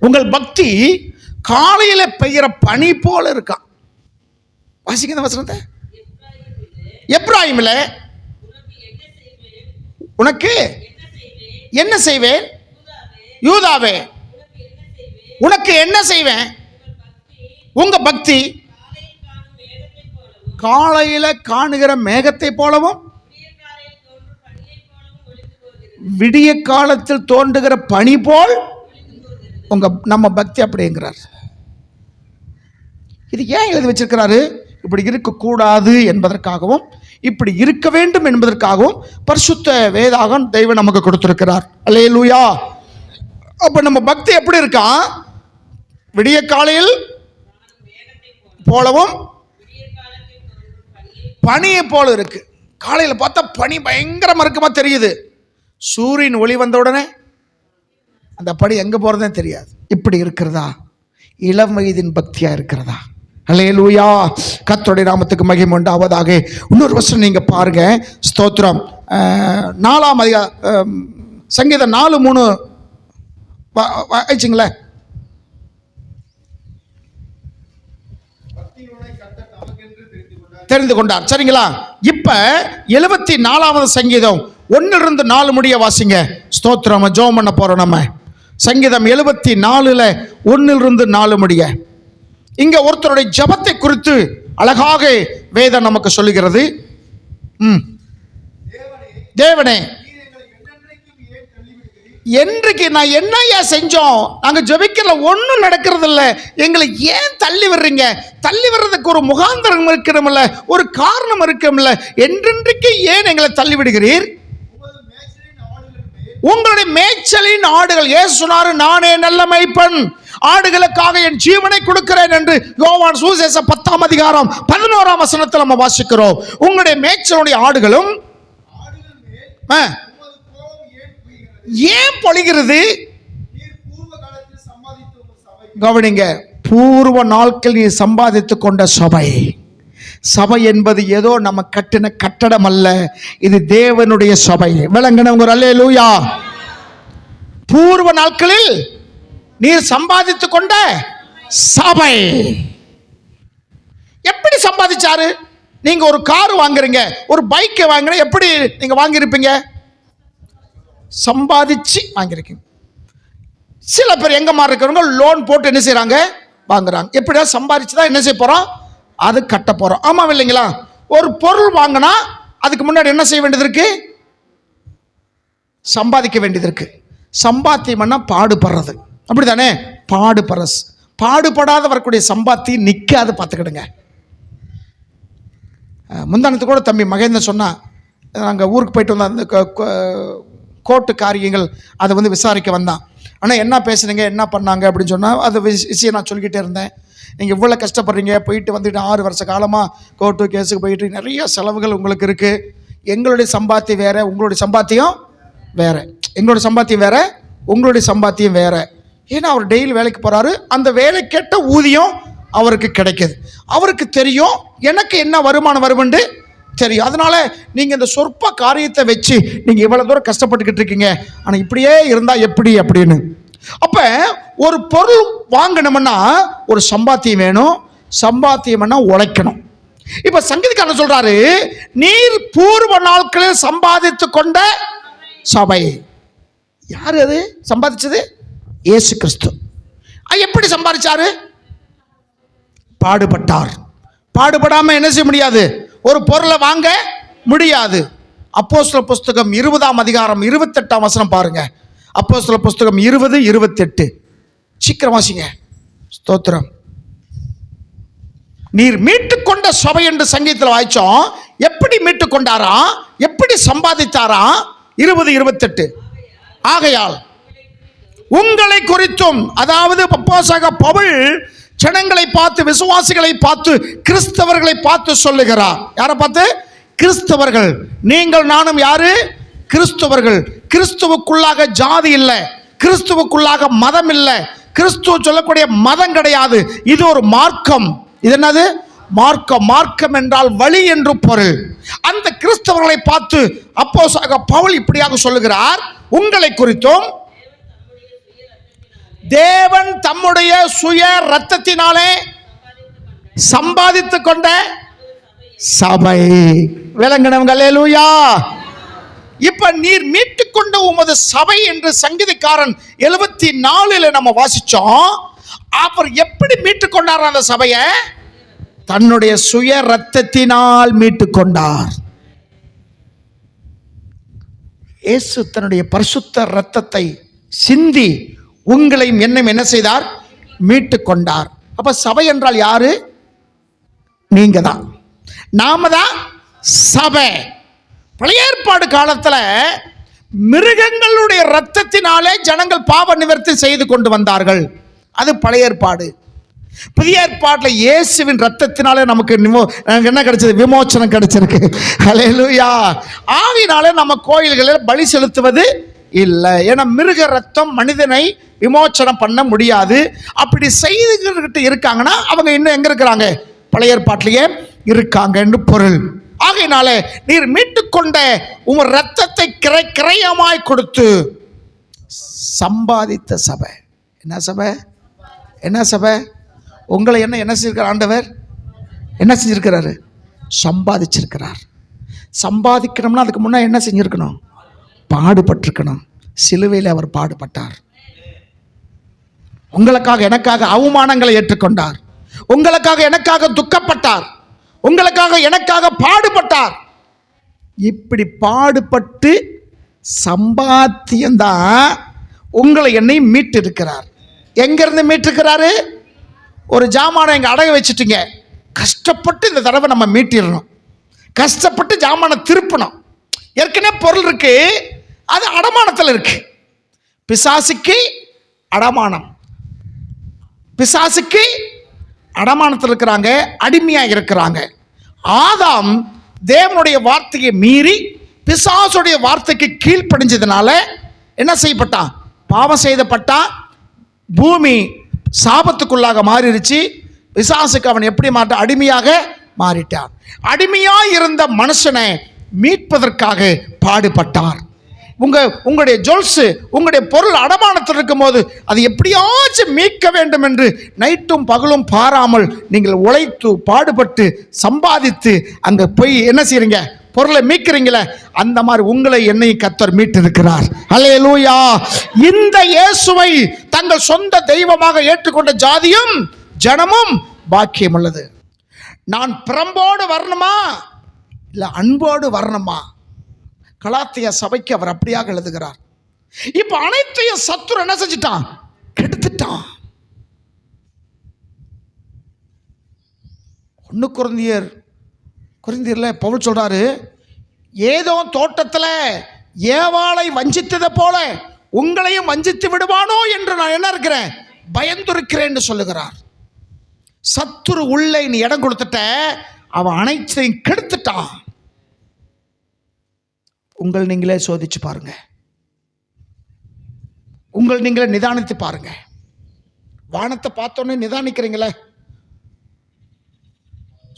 உங்கள் பக்தி காலையில பெய்கிற பனி போல இருக்கா. வாசிக்க இந்த வசனத்தை. எப்ராயிமிலே உனக்கு என்ன செய்வேன்? யூதாவே உனக்கு என்ன செய்வேன்? உங்க பக்தி காலையில காணுகிற மேகத்தை போலவும் விடிய காலத்தில் தோன்றுகிற பனி போல் நம்ம பக்தி அப்படிங்கிறார். இது ஏன் எழுதி வச்சிருக்கிறாரு? இப்படி இருக்கக்கூடாது என்பதற்காகவும் இப்படி இருக்க வேண்டும் என்பதற்காகவும் பரிசுத்த வேதாகம் தெய்வம் நமக்கு கொடுத்திருக்கிறார். அல்லேலூயா. அப்ப நம்ம பக்தி எப்படி இருக்கா? விடிய காலையில் போலவும் பனியை போல இருக்கு. காலையில பார்த்தா பனி பயங்கர மறுக்கமா தெரியுது. சூரியன் ஒளி வந்த உடனே அந்த பனி எங்க போறதே தெரியாது. இப்படி இருக்கிறதா? இளம் வயதின் பக்தியா இருக்கிறதா? அல்லேலூயா. கர்த்தருடைய நாமத்துக்கு மகிமை உண்டாவதாக. இன்னொரு வருஷம் நீங்க பாருங்க. ஸ்தோத்திரம். 4ஆம் அதிகாரம் சங்கீதம் 4:3 வாசிங்களே. தெரிந்து கொண்டார். சரிங்களா? இப்ப 74வது சங்கீதம் 1 to 4 முடிய வாசிங்க. ஸ்தோத்திரம். ஜெபம் பண்ண போறோம் நம்ம. சங்கீதம் 74 1 to 4 முடிய. இங்க ஒருத்தருடைய ஜெபத்தை குறித்து அழகாக வேதம் நமக்கு சொல்லுகிறது. தேவனே, என்றைக்கு நான் என்னையா செஞ்சோம்? நாங்க ஜெபிக்கல, ஒன்றும் நடக்கிறது இல்லை, எங்களை ஏன் தள்ளி விடுறீங்க? தள்ளி வர்றதுக்கு ஒரு முகாந்திரம் இருக்கணும்ல, ஒரு காரணம் இருக்கும்ல. என்றென்றைக்கு ஏன் எங்களை தள்ளி விடுகிறீர்? உங்களுடைய மேய்ச்சலின் ஆடுகள். இயேசு சொன்னாரு, நானே நல்ல மேய்ப்பன், ஆடுகளுக்காக என் ஜீவனை கொடுக்கிறேன் என்று யோவான் சுவிசேஷம் 10ஆம் அதிகாரம் 11ஆம் வசனத்தில் நம்ம வாசிக்கிறோம். உங்களுடைய மேய்ச்சலுடைய ஆடுகளும் ஏன் பொழிகிறது? கவனிங்க, பூர்வ நாட்கள் நீ சம்பாதித்துக் கொண்ட சபை. சபை என்பது ஏதோ நம்ம கட்டின கட்டடம் அல்ல, இது தேவனுடைய சபை. விளங்கினவங்க அல்லேலூயா. பூர்வ நாட்களில் நீர் சம்பாதித்துக் கொண்ட சபை. எப்படி சம்பாதிச்சாரு? நீங்க ஒரு கார் வாங்குறீங்க, ஒரு பைக்கை வாங்குறீங்க, எப்படி நீங்க வாங்கியிருப்பீங்க? சம்பாதிச்சு வாங்கியிருக்கீங்க. சில பேர் எங்க மாதிரி இருக்கிறவங்க லோன் போட்டு என்ன செய்யறாங்க? வாங்குறாங்க. எப்படியா சம்பாதிச்சுதான் என்ன செய்ய போறோம்? அது கட்ட போறோம். ஆமா இல்லைங்களா? ஒரு பொருள் வாங்கினா அதுக்கு முன்னாடி என்ன செய்ய வேண்டியது இருக்கு? சம்பாதிக்க வேண்டியது இருக்கு. சம்பாத்தியம்னா பாடுபடுறது, அப்படித்தானே? பாடுபடாத வரக்கூடிய சம்பாத்தியம் நிற்காது. பார்த்துக்கிடுங்க. முந்தானத்து கூட தம்பி மகேந்திரன் சொன்னா, நாங்கள் ஊருக்கு போயிட்டு வந்தோம், அந்த கோர்ட்டு காரியங்கள் அதை வந்து விசாரிக்க வந்தான். ஆனால் என்ன பேசுனீங்க, என்ன பண்ணாங்க அப்படின்னு சொன்னால் அது விஷயம் நான் சொல்லிக்கிட்டே இருந்தேன். நீங்கள் இவ்வளோ கஷ்டப்படுறீங்க, போயிட்டு வந்துட்டு 6 வருஷ காலமாக கோர்ட்டு கேஸுக்கு போயிட்டு நிறைய செலவுகள் உங்களுக்கு இருக்குது. எங்களுடைய சம்பாத்தியம் வேறு, உங்களுடைய சம்பாத்தியம் வேறு. எங்களுடைய சம்பாத்தியம் வேறு, உங்களுடைய சம்பாத்தியம் வேறு. ஏன்னா அவர் டெய்லி வேலைக்கு போகிறாரு, அந்த வேலை கேட்ட ஊதியம் அவருக்கு கிடைக்குது. அவருக்கு தெரியும் எனக்கு என்ன வருமானம் வருமென்று தெரியும். அதனால நீங்கள் இந்த சொற்ப காரியத்தை வச்சு நீங்கள் இவ்வளோ தூரம் கஷ்டப்பட்டுக்கிட்டு இருக்கீங்க, ஆனால் இப்படியே இருந்தால் எப்படி அப்படின்னு. அப்போ ஒரு பொருள் வாங்கணும்னா ஒரு சம்பாத்தியம் வேணும். சம்பாத்தியம்னா உழைக்கணும். இப்போ சங்கீதக்காரன் சொல்றாரு, நீர் பூர்வ நாட்களில் சம்பாதித்து கொண்ட சபை. யார் அது சம்பாதிச்சது? இயேசு கிறிஸ்து. எப்படி சம்பாதிச்சாரு? பாடுபட்டார். பாடுபடாம என்ன செய்ய முடியாது? ஒரு பொருளை வாங்க முடியாது. அப்போஸ்தலர் புஸ்தகம் 20ஆம் அதிகாரம் 28ஆம் வசனம் பாருங்க. அப்போஸ்தலர் புஸ்தகம் 20:28. சீக்கிரம் வாசிங்க. ஸ்தோத்திரம். நீர் மீட்டுக்கொண்ட சபை என்று சங்கீதத்தில் வாய்ச்சோம். எப்படி மீட்டுக்கொண்டாரா? எப்படி சம்பாதித்தாரா? 20:28. ஆகையால் உங்களை குறித்தும், அதாவது அப்போஸ்தலனாகிய பவுல் ஜனங்களை பார்த்து, விசுவாசிகளை பார்த்து, கிறிஸ்தவர்களை பார்த்து சொல்லுகிறார். யாரை பார்த்து? கிறிஸ்தவர்கள். நீங்கள் நானும் யாரு? கிறிஸ்தவர்கள். கிறிஸ்துவுக்குள்ளாக ஜாதி இல்லை, கிறிஸ்துவுக்குள்ளாக மதம் இல்லை, கிறிஸ்துவ சொல்லக்கூடிய மதம் கிடையாது, இது ஒரு மார்க்கம். இது என்னது? மார்க்கம். மார்க்கம் என்றால் வழி என்று பொருள். அந்த கிறிஸ்தவர்களை பார்த்து அப்போஸ்தலனாகிய பவுல் இப்படியாக சொல்லுகிறார், உங்களை குறித்தும் தேவன் தம்முடைய சுய இரத்தத்தினாலே சம்பாதித்துக் கொண்ட சபை. விளங்கினவங்க அல்லேலூயா. இப்ப நீர் மீட்டுக்கொண்ட உமது சபை என்று சங்கீதக்காரன் 74 நம்ம வாசிச்சோம். அவர் எப்படி மீட்டுக்கொண்டார் அந்த சபையை? தன்னுடைய சுய இரத்தத்தினால் மீட்டுக்கொண்டார். இயேசு தன்னுடைய பரிசுத்த இரத்தத்தை சிந்தி உங்களையும் என்னையும் என்ன செய்தார்? மீட்டுக்கொண்டார். அப்ப சபை என்றால் யாரு? நீங்க தான், நாம தான் சபை. பழைய ஏற்பாடு காலத்துல மிருகங்களுடைய இரத்தத்தினாலே ஜனங்கள் பாவ நிவர்த்தி செய்து கொண்டு வந்தார்கள். அது பழைய ஏற்பாடு. புதிய ஏற்பாட்டில் இயேசுவின் ரத்தத்தினாலே நமக்கு என்ன கிடைச்சது? விமோச்சனம் கிடைச்சிருக்கு. ஹல்லேலூயா. ஆவினாலே நம்ம கோயில்களில் பலி செலுத்துவது இல்லை. ஏன்னா மிருக ரத்தம் மனிதனை விமோச்சனம் பண்ண முடியாது. அப்படி செய்துகிட்டு இருக்காங்கன்னா அவங்க இன்னும் எங்க இருக்கிறாங்க? பழைய ஏற்பாட்டிலேயே இருக்காங்க என்று பொருள். ஆகையினாலே நீர் மீட்டுக்கொண்ட உங்கள் ரத்தத்தை கிரயமாய் கொடுத்து சம்பாதித்த சபை. என்ன சபை? என்ன சபை? உங்களை என்ன செஞ்சிருக்கிறார்? ஆண்டவர் என்ன செஞ்சிருக்கிறாரு? சம்பாதிச்சிருக்கிறார். சம்பாதிக்கணும்னா அதுக்கு முன்னாடி என்ன செஞ்சிருக்கணும்? பாடுபட்டிருக்கணும். சிலுவையில் அவர் பாடுபட்டார். உங்களுக்காக எனக்காக அவமானங்களை ஏற்றுக்கொண்டார். உங்களுக்காக எனக்காக துக்கப்பட்டார். உங்களுக்காக எனக்காக பாடுபட்டார். இப்படி பாடுபட்டு சம்பாத்தியம்தான் உங்களை என்னை மீட்டு இருக்கிறார். எங்கிருந்து மீட்டிருக்கிறாரு? ஒரு ஜாமானை எங்க அடகு வச்சுட்டீங்க, கஷ்டப்பட்டு இந்த தடவை நம்ம மீட்டிடணும். கஷ்டப்பட்டு ஜாமானை திருப்பணும். ஏற்கனவே பொருள் இருக்கு, அது அடமானத்தில் இருக்கு. பிசாசுக்கு அடமானம். பிசாசுக்கு அடமானத்தில் இருக்கிறாங்க, அடிமையாக இருக்கிறாங்க. ஆதாம் தேவனுடைய வார்த்தையை மீறி பிசாசுடைய வார்த்தைக்கு கீழ்ப்படிஞ்சதுனால என்ன செய்யப்பட்டான்? பாவம் செய்யப்பட்டான். பூமி சாபத்துக்குள்ளாக மாறிடுச்சு. பிசாசுக்கு அவன் எப்படி மாற்ற? அடிமையாக மாறிட்டான். அடிமையாக இருந்த மனுஷனை மீட்பதற்காக பாடுபட்டார். உங்களுடைய ஜொல்ஸ், உங்களுடைய பொருள் அடமானத்தில் இருக்கும் போது அது எப்படியாச்சும் மீட்க வேண்டும் என்று நைட்டும் பகலும் பாராமல் நீங்கள் உழைத்து பாடுபட்டு சம்பாதித்து அங்கே போய் என்ன செய்றீங்க? பொருளை மீட்கிறீங்களே, அந்த மாதிரி உங்களை என்னை கர்த்தர் மீட்டிருக்கிறார். அல்லேலூயா. இந்த இயேசுவை தங்கள் சொந்த தெய்வமாக ஏற்றுக்கொண்ட ஜாதியும் ஜனமும் பாக்கியம் உள்ளது. நான் பிரம்போடு வரணுமா இல்லை அன்போடு வரணுமா? கலாத்திய சபைக்கு அவர் அப்படியாக எழுதுகிறார். இப்ப அனைத்தையும் சத்துரு என்ன செஞ்சிட்டான்? கெடுத்துட்டான். 1 கொரிந்தியர்ல பவுல் சொல்றாரு, ஏதோ தோட்டத்தில் ஏவாளை வஞ்சித்ததை போல உங்களையும் வஞ்சித்து விடுவானோ என்று நான் என்ன இருக்கிறேன்? பயந்துருக்கிறேன் சொல்லுகிறார். சத்துரு உள்ளே நீ இடம் கொடுத்துட்ட, அவன் அனைத்தையும் கெடுத்துட்டான். உங்கள் நீங்களே சோதிச்சு பாருங்க. உங்கள் நீங்களே நிதானித்து பாருங்க. வானத்தை பார்த்தோன்னே நிதானிக்கிறீங்களே,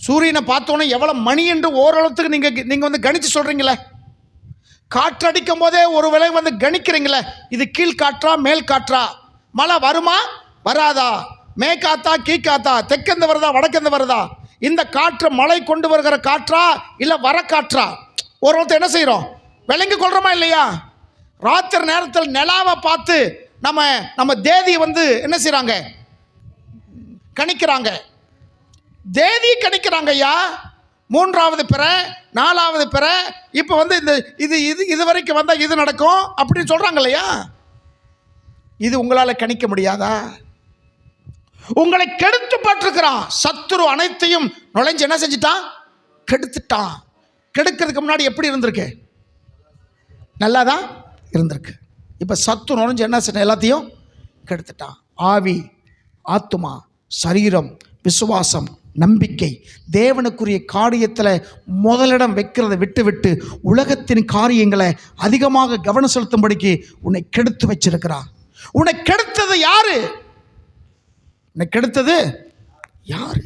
சூரியனை பார்த்தோன்னே எவ்வளவு மணி என்று ஓரளவுக்கு நீங்க வந்து கணிச்சு சொல்றீங்களே, காற்றடிக்கும் போதே ஒரு விலை வந்து கணிக்கிறீங்களே, இது கீழ் காற்றா மேல் காற்றா, மழை வருமா வராதா, மேற்காத்தா கீழ்காத்தா, தெற்கந்து வருதா வடக்கந்து வருதா, இந்த காற்று மழை கொண்டு வருகிற காற்றா இல்லை வர காற்றா, ஒருத்தர் என்ன செய்கிறோம்? விளங்கி கொள்றோமா இல்லையா? ராத்திரி நேரத்தில் நிலாவை பார்த்து நம்ம தேதியை வந்து என்ன செய்கிறாங்க? கணிக்கிறாங்க. தேதி கணிக்கிறாங்க ஐயா. 3வது பிற 4வது பிற இப்போ வந்து இந்த இது வரைக்கும் வந்தால் இது நடக்கும் அப்படின்னு சொல்கிறாங்க இல்லையா? இது உங்களால் கணிக்க முடியாதா? உங்களை கெடுத்து பட்டிருக்கிறான் சத்துரு. அனைத்தையும் நுழைஞ்சு என்ன செஞ்சிட்டான்? கெடுத்துட்டான். கெடுக்கிறதுக்கு முன்னாடி எப்படி இருந்திருக்கு? நல்லா தான் இருந்திருக்கு. இப்போ சத்து நுழைஞ்சு என்ன செய்ய? எல்லாத்தையும் கெடுத்துட்டான். ஆவி, ஆத்துமா, சரீரம், விசுவாசம், நம்பிக்கை, தேவனுக்குரிய காரியத்தில் முதலிடம் வைக்கிறத விட்டு உலகத்தின் காரியங்களை அதிகமாக கவனம் செலுத்தும்படிக்கு உன்னை கெடுத்து வச்சிருக்கிறான். உன்னை கெடுத்தது யாரு? உன்னை கெடுத்தது யாரு?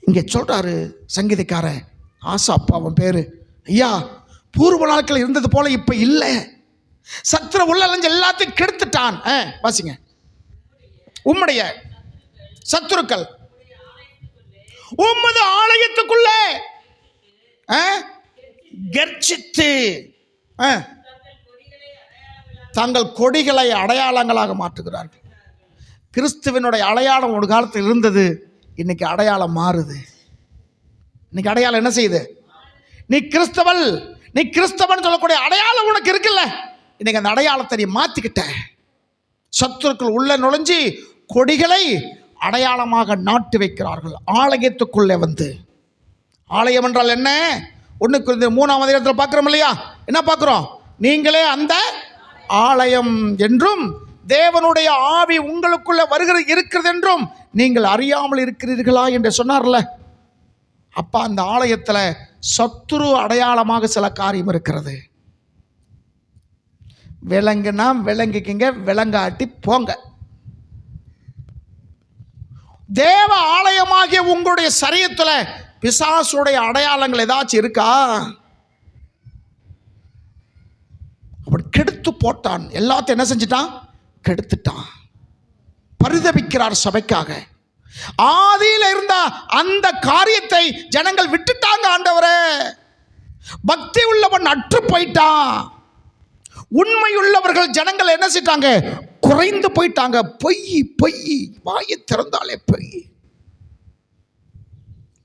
இங்க சொல்றாரு சங்கீதக்காரன் ஆசாப், அவன் பேரு. ஐயா, பூர்வ நாட்கள் இருந்தது போல இப்ப இல்லை. சத்துரு உள்ள எல்லாத்தையும் கெடுத்துட்டான். வாசிங்க. உம்முடைய சத்துருக்கள் உம்மது ஆலயத்துக்குள்ளே கர்ஜித்து தங்கள் கொடிகளை அடையாளங்களாக மாற்றுகிறார்கள். கிறிஸ்துவனுடைய அடையாளம் ஒரு காலத்தில் இருந்தது, இன்னைக்கு அடையாளம் மாறுது. இன்னைக்கு அடையாளம் என்ன செய்யுது? நீ கிறிஸ்தவன், நீ கிறிஸ்தவன் சொல்லக்கூடிய அடையாளம் உனக்கு இருக்குல்ல, இன்னைக்கு அந்த அடையாளத்தை நீ மாத்திக்கிட்ட. சத்துருக்கள் உள்ள நுழைஞ்சி கொடிகளை அடையாளமாக நாட்டு வைக்கிறார்கள். ஆலயத்துக்குள்ளே வந்து, ஆலயம் என்றால் என்ன? 1 கொரிந்தியர் 3ஆம் அதிகாரத்தில் பார்க்கிறோம் இல்லையா? என்ன பார்க்கிறோம்? நீங்களே அந்த ஆலயம் என்றும் தேவனுடைய ஆவி உங்களுக்குள்ள வருகிறது இருக்கிறது என்றும் நீங்கள் அறியாமல் இருக்கிறீர்களா என்று சொன்னார்ல. அப்ப அந்த ஆலயத்தில் சத்துரு அடையாளமாக சில காரியம் இருக்கிறது. விலங்குனா விளங்கிக்கிங்க, விலங்காட்டி போங்க. தேவ ஆலயமாகிய உங்களுடைய சரீரத்தில் பிசாசுடைய அடையாளங்கள் ஏதாச்சும் இருக்கா? அப்படி கெடுத்து போட்டான். எல்லாத்தையும் என்ன செஞ்சிட்டான்? கெடுத்துட்டான். பரிதபிக்கிறார் சபைக்காக. ஆதியில் இருந்த அந்த காரியத்தை ஜனங்கள் விட்டுட்டாங்க. ஆண்டவரே, பக்தி உள்ளவன் அற்று போயிட்டான். உண்மையுள்ளவர்கள் ஜனங்கள் என்ன செய்தாங்க? குறைந்து போயிட்டாங்க. பொய் பொய், வாயை திறந்தாலே பொய்,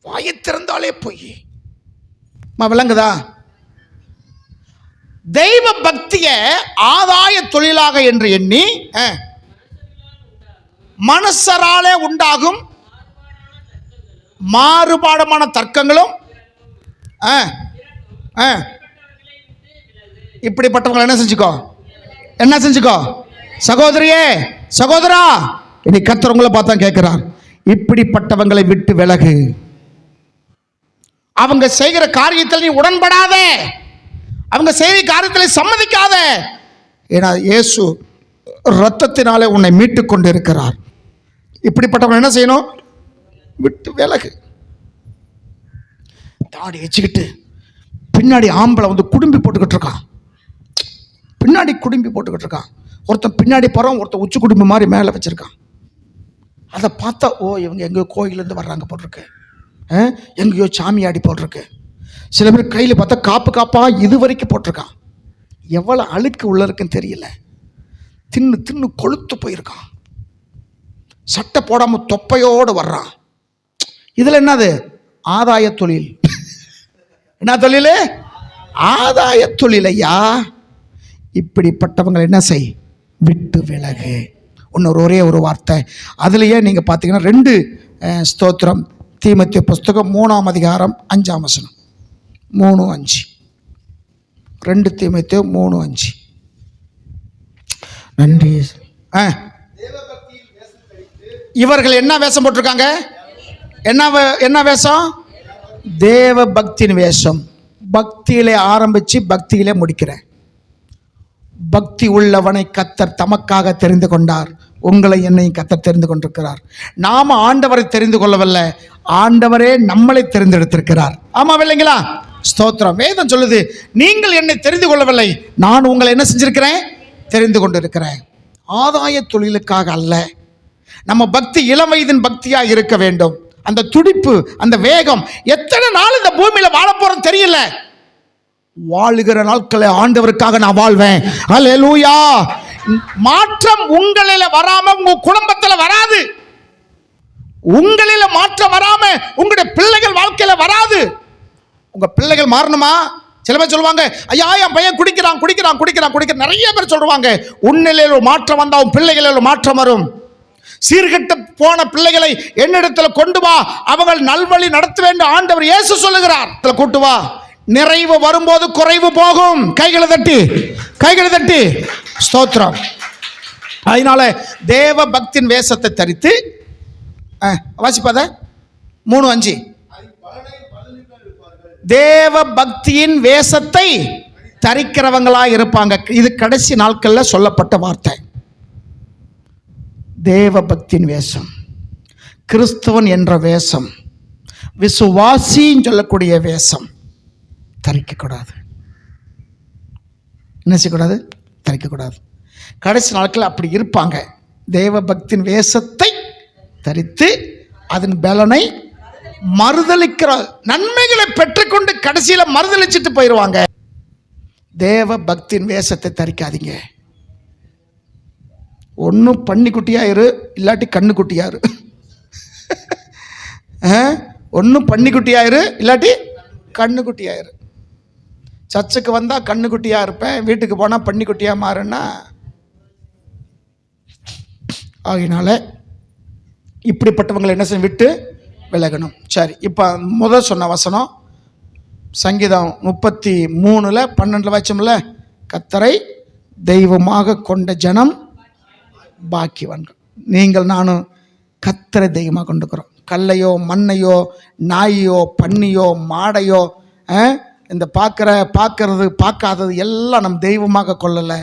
வாயை திறந்தாலே பொய். விளங்குதா? தெய்வ பக்திய ஆதாய தொழிலாக என்று எண்ணி மனுஷராலே உண்டாகும் மாறுபாடமான தர்க்கங்களும் இப்படிப்பட்டவங்களை என்ன செஞ்சுக்கோ, என்ன செஞ்சுக்கோ சகோதரியே, சகோதரா. இன்னைக்கு கர்த்தர் உங்களை பார்த்தா கேட்கிறார், இப்படிப்பட்டவங்களை விட்டு விலகு. அவங்க செய்கிற காரியத்தில் நீ உடன்படாத, அவங்க செய்கிற காரியத்தில் சம்மதிக்காத. ஏன்னா இயேசு இரத்தத்தினாலே உன்னை மீட்டு கொண்டு இருக்கிறார். இப்படிப்பட்டவன் என்ன செய்யணும்? விட்டு விலகு. தாடி வச்சுக்கிட்டு பின்னாடி ஆம்பளை வந்து குடும்பி போட்டுக்கிட்டு இருக்கான், பின்னாடி குடும்பி போட்டுக்கிட்டு இருக்கான். ஒருத்தன் பின்னாடி போகிறான், ஒருத்தன் உச்சி குடும்பி மாதிரி மேலே வச்சிருக்கான். அதை பார்த்தா ஓ, இவங்க எங்கேயோ கோயிலேருந்து வர்றாங்க போட்டிருக்கு, எங்கேயோ சாமியாடி போட்டிருக்கு. சில பேர் கையில் பார்த்தா காப்பு காப்பாக இது வரைக்கும் போட்டிருக்கான். எவ்வளோ அழுக்கு உள்ள இருக்குன்னு தெரியல. தின்னு தின்னு கொளுத்து போயிருக்கான். சட்டை போடாமல் தொப்பையோடு வர்றான். இதில் என்னது? ஆதாய தொழில். என்ன தொழில்? ஆதாய தொழில். ஐயா, இப்படிப்பட்டவங்களை என்ன செய்? விட்டு விலகு. இன்னொரு ஒரே ஒரு வார்த்தை அதுலேயே நீங்கள் பார்த்தீங்கன்னா 2 ஸ்தோத்திரம் தீமோத்தேயு புஸ்தகம் 3ஆம் அதிகாரம் 5ஆம் வசனம். 3:5. 2 தீமோத்தேயு 3:5. நன்றி. இவர்கள் என்ன வேஷம் போட்டிருக்காங்க? என்ன வேஷம்? தேவ பக்தியின் வேஷம். பக்தியிலே ஆரம்பித்து பக்தியிலே முடிக்கிறேன். பக்தி உள்ளவனை கர்த்தர் தமக்காக தெரிந்து கொண்டார். உங்களை என்னையும் கர்த்தர் தெரிந்து கொண்டிருக்கிறார். நாம ஆண்டவரை தெரிந்து கொள்ளவில்லை, ஆண்டவரே நம்மளை தெரிந்தெடுத்திருக்கிறார். ஆமாம் இல்லைங்களா? ஸ்தோத்திரம். வேதம் சொல்லுது, நீங்கள் என்னை தெரிந்து கொள்ளவில்லை, நான் உங்களை என்ன செஞ்சிருக்கிறேன்? தெரிந்து கொண்டிருக்கிறேன். ஆதாய தொழிலுக்காக அல்ல. நம்ம பக்தி இளம் வயதின் பக்தியாக இருக்க வேண்டும். அந்த துடிப்பு, அந்த வேகம். எத்தனை நாள் இந்த பூமியில வாழ போறோம் தெரியல. வாழுகிற நாட்களை ஆண்டவருக்காக நான் வாழ்வேன். அல்லேலூயா. மாற்றம் உங்களில வராம உங்க குடும்பத்துல வராது. உங்களில மாற்றம் வராம உங்களுடைய பிள்ளைகள் வாழ்க்கையில வராது. உங்க பிள்ளைகள் மாறணுமா? சில பேர் சொல்லுவாங்க, ஐயா என் பையன் குடிக்கிறான். நிறைய பேர் சொல்லுவாங்க, உன்னிலே ஒரு மாற்றம் வந்தா உன் பிள்ளைகளில் ஒரு மாற்றம் வரும். சீர்கெட்டு போன பிள்ளைகளை என்னிடத்தில் கொண்டு வா, அவர்கள் நல்வழி நடத்த வேண்டும் ஆண்டவர் இயேசு சொல்லுகிறார். கூட்டு வா, நிறைவு வரும்போது குறைவு போகும். கைகளை தட்டி ஸ்தோத்திரம். அதனால தேவ பக்தியின் வேஷத்தை தரித்து வாசிப்பத 3:5. தேவ பக்தியின் வேஷத்தை தரிக்கிறவங்களா இருப்பாங்க. இது கடைசி நாட்கள்ல சொல்லப்பட்ட வார்த்தை. தேவ பக்தியின் வேஷம், கிறிஸ்தவன் என்ற வேஷம், விசுவாசின்னு சொல்லக்கூடிய வேஷம் தரிக்கக்கூடாது. என்ன செய்யக்கூடாது? தரிக்கக்கூடாது. கடைசி நாட்கள் அப்படி இருப்பாங்க. தேவ பக்தியின் வேஷத்தை தரித்து அதன் பலனை மறுதலிக்கிற நன்மைகளை பெற்றுக்கொண்டு கடைசியில் மறுதலிச்சுட்டு போயிடுவாங்க. தேவ பக்தியின் வேஷத்தை தரிக்காதீங்க. ஒன்றும் பன்னிக்குட்டியாயிரு, இல்லாட்டி கண்ணுக்குட்டியாரு. ஒன்றும் பன்னிக்குட்டியாயிரு, இல்லாட்டி கண்ணுக்குட்டியாயிரு. சர்ச்சுக்கு வந்தால் கண்ணுக்குட்டியாக இருப்பேன், வீட்டுக்கு போனால் பன்னிக்குட்டியாக மாறுன்னா. ஆகினால இப்படிப்பட்டவங்களை என்ன செய்ய? விட்டு விலகணும். சரி, இப்போ முதல் சொன்ன வசனம் சங்கீதம் 33:12 வாச்சோம்ல, கர்த்தரை தெய்வமாக கொண்ட ஜனம் பாக்கியவான்கள். நீங்கள் நானும் கர்த்தரை தெய்வமாக கொண்டுக்கிறோம். கல்லையோ மண்ணையோ நாயோ பன்னியோ மாடையோ இந்த பார்க்கறது பார்க்காதது எல்லாம் நம்ம தெய்வமாக கொள்ளலை.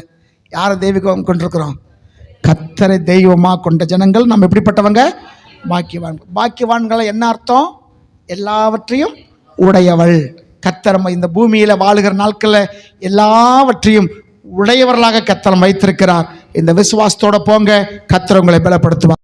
யாரை தெய்வமாக கொண்டிருக்கிறோம்? கர்த்தரை தெய்வமாக கொண்ட ஜனங்கள் நம்ம எப்படிப்பட்டவங்க? பாக்கியவான்கள். பாக்கியவான்களை என்ன அர்த்தம்? எல்லாவற்றையும் உடையவள். கர்த்தர் இந்த பூமியில் வாழுகிற நாட்களில் எல்லாவற்றையும் உடையவர்களாக கர்த்தர் வைத்திருக்கிறார். இந்த விசுவாசத்தோட போங்க, கர்த்தர் உங்களை பலப்படுத்துவார்.